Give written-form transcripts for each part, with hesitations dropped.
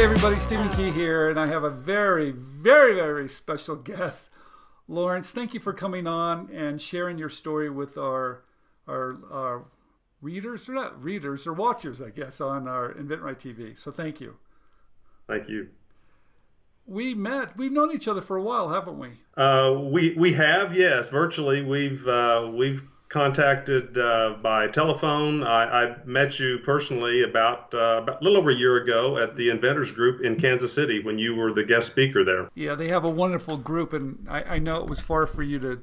everybody, Stephen Key here, and I have a very, very, very special guest. Lawrence, thank you for coming on and sharing your story with our readers, or not readers, or watchers, I guess, on our inventRight TV. So thank you. Thank you. We've known each other for a while, haven't we? We have, yes, virtually. We've contacted by telephone. I met you personally about a little over a year ago at the Inventors group in Kansas City when you were the guest speaker there. Yeah, they have a wonderful group, and I know it was far for you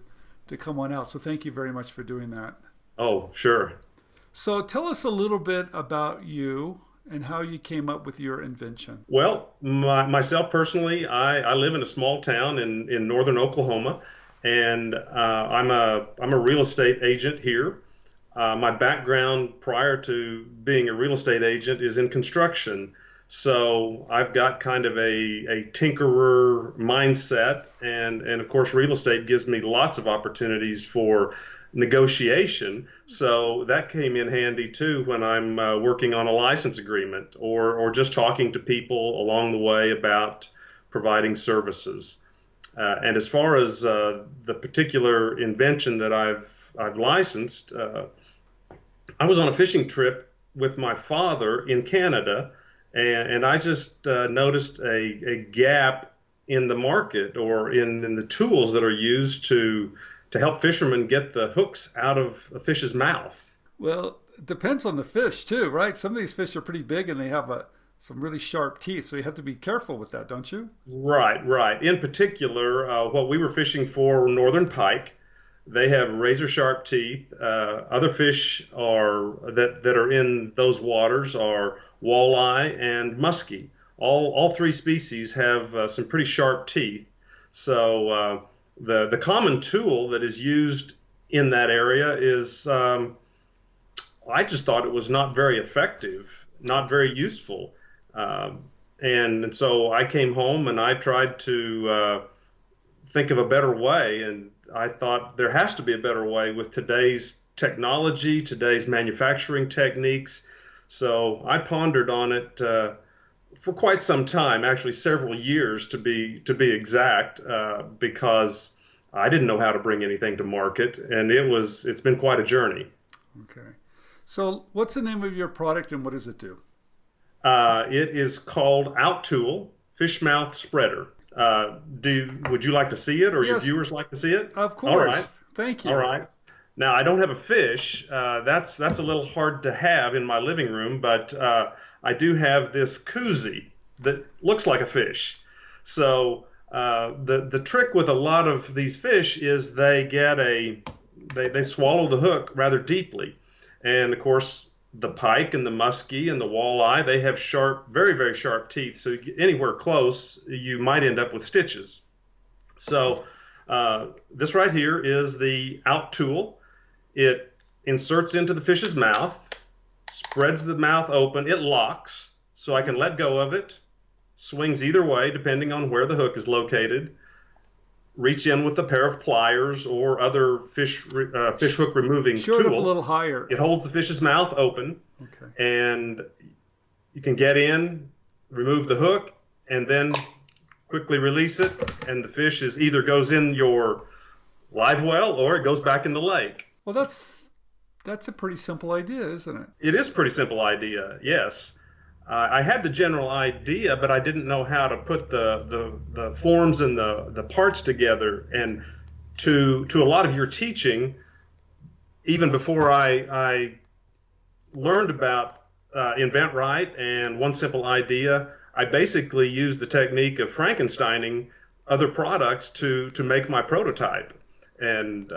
to come on out. So thank you very much for doing that. Oh, sure. So tell us a little bit about you and how you came up with your invention. Well, myself personally, I live in a small town in northern Oklahoma, and I'm a real estate agent here. My background prior to being a real estate agent is in construction, so I've got kind of a tinkerer mindset, and of course real estate gives me lots of opportunities for negotiation, so that came in handy too when I'm working on a license agreement or just talking to people along the way about providing services. And as far as the particular invention that I've licensed, I was on a fishing trip with my father in Canada, and I just noticed a gap in the market or in the tools that are used to help fishermen get the hooks out of a fish's mouth. Well, it depends on the fish too, right? Some of these fish are pretty big and they have some really sharp teeth, so you have to be careful with that, don't you? Right. In particular, what we were fishing for were northern pike. They have razor sharp teeth. Other fish that are in those waters are walleye and muskie. All three species have some pretty sharp teeth. So the common tool that is used in that area is, I just thought it was not very effective, not very useful. And so I came home and I tried to think of a better way, and I thought there has to be a better way with today's technology, today's manufacturing techniques. So I pondered on it for quite some time, actually several years to be exact, because I didn't know how to bring anything to market, and it's been quite a journey. Okay. So what's the name of your product and what does it do? It is called Outtool Fish Mouth Spreader. Would you like to see it, or your viewers like to see it? Of course. All right. Thank you. All right. Now, I don't have a fish. That's a little hard to have in my living room, but I do have this koozie that looks like a fish. So the trick with a lot of these fish is they swallow the hook rather deeply, and of course the pike and the muskie and the walleye, they have sharp, very, very sharp teeth. So anywhere close, you might end up with stitches. So this right here is the out tool. It inserts into the fish's mouth, spreads the mouth open, it locks, so I can let go of it, swings either way depending on where the hook is located, reach in with a pair of pliers or other fish hook removing tool. It up a little higher. It holds the fish's mouth open, and you can get in, remove the hook, and then quickly release it, and the fish either goes in your live well or it goes back in the lake. Well, that's a pretty simple idea, isn't it? It is a pretty simple idea, yes. I had the general idea, but I didn't know how to put the forms and the parts together. And to a lot of your teaching, even before I learned about inventRight and One Simple Idea, I basically used the technique of Frankensteining other products to make my prototype. And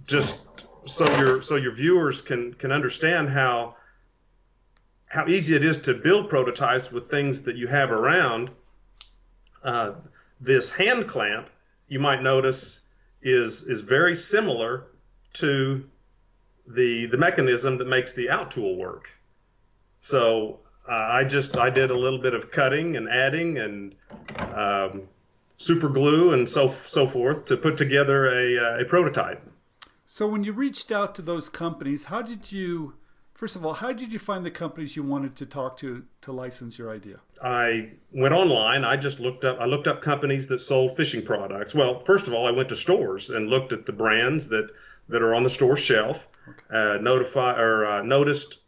just so your viewers can understand how easy it is to build prototypes with things that you have around. This hand clamp, you might notice, is very similar to the mechanism that makes the out tool work. So I did a little bit of cutting and adding and super glue and so forth to put together a prototype. So when you reached out to those companies, how did you First of all, how did you find the companies you wanted to talk to license your idea? I went online. I looked up companies that sold fishing products. Well, first of all, I went to stores and looked at the brands that are on the store shelf, noticed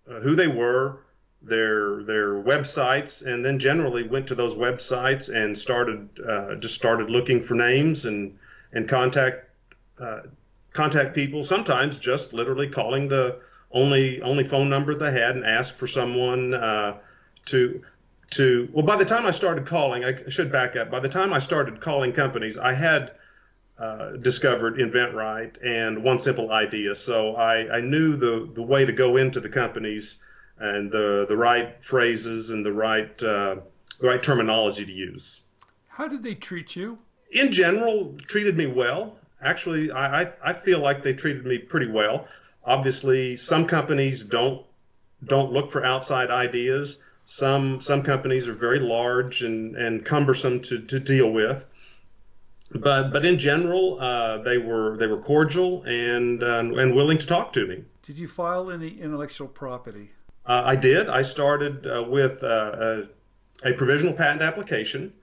who they were, their websites, and then generally went to those websites and started looking for names and contact people. Sometimes just literally calling the only phone number they had and ask for someone well, by the time I started calling, I should back up. By the time I started calling companies, I had discovered inventRight and One Simple Idea. So I knew the way to go into the companies and the right phrases and the right terminology to use. How did they treat you? In general, treated me well. Actually, I feel like they treated me pretty well. Obviously, some companies don't look for outside ideas. Some companies are very large and cumbersome to deal with. But in general, they were cordial and willing to talk to me. Did you file any intellectual property? I did. I started with a provisional patent application,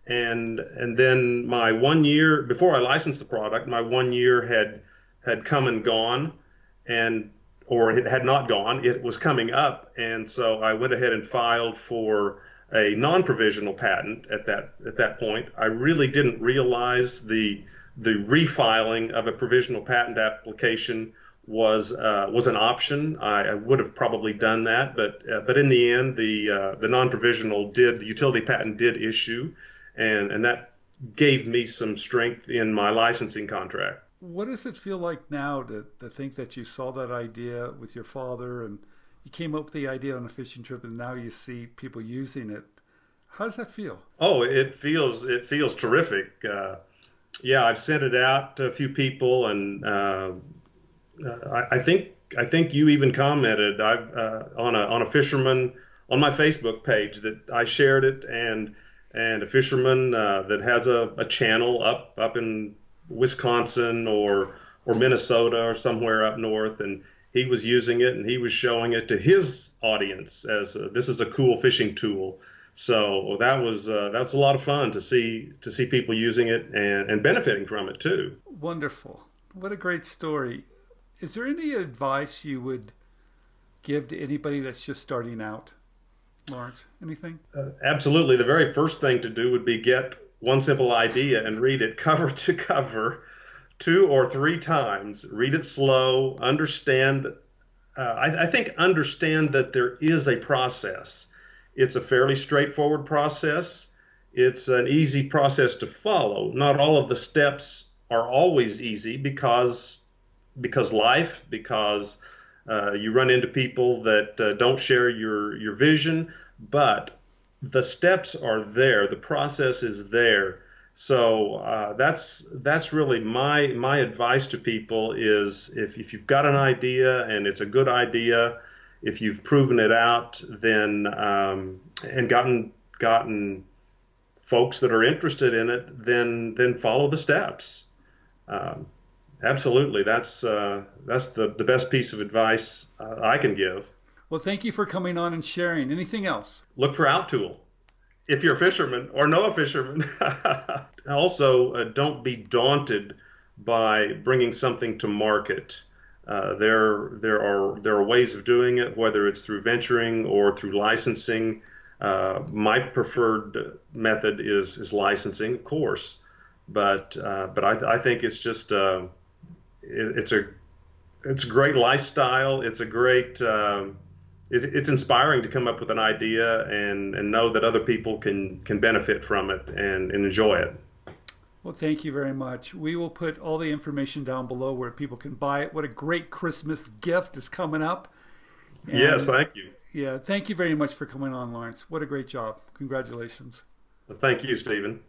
and then my 1 year before I licensed the product, my 1 year had come and gone, or it had not gone. It was coming up, and so I went ahead and filed for a non-provisional patent at that point. I really didn't realize the refiling of a provisional patent application was an option. I would have probably done that, but in the end, the non-provisional the utility patent did issue, and that gave me some strength in my licensing contract. What does it feel like now to think that you saw that idea with your father and you came up with the idea on a fishing trip and now you see people using it? How does that feel? Oh, it feels terrific. Yeah, I've sent it out to a few people, and I think you even commented on a fisherman on my Facebook page that I shared it, and a fisherman that has a channel up in Wisconsin or Minnesota or somewhere up north, and he was using it and he was showing it to his audience as this is a cool fishing tool. So that's a lot of fun to see people using it and benefiting from it too. Wonderful. What a great story. Is there any advice you would give to anybody that's just starting out, Lawrence? Anything? Absolutely. The very first thing to do would be get One Simple Idea and read it cover to cover 2 or 3 times. Read it slow. Understand. I think understand that there is a process. It's a fairly straightforward process. It's an easy process to follow. Not all of the steps are always easy because you run into people that don't share your vision, but the steps are there. The process is there. So that's really my advice to people is if you've got an idea and it's a good idea, if you've proven it out, then and gotten folks that are interested in it, then follow the steps. Absolutely, that's the best piece of advice I can give. Well, thank you for coming on and sharing. Anything else? Look for out tool if you're a fisherman or know a fisherman. Also, don't be daunted by bringing something to market. There are ways of doing it, whether it's through venturing or through licensing. My preferred method is licensing, of course, but I think it's just it's a great lifestyle. It's a great it's inspiring to come up with an idea and know that other people can benefit from it and enjoy it. Well, thank you very much. We will put all the information down below where people can buy it. What a great Christmas gift is coming up. And yes, thank you. Yeah, thank you very much for coming on, Lawrence. What a great job. Congratulations. Thank you, Stephen.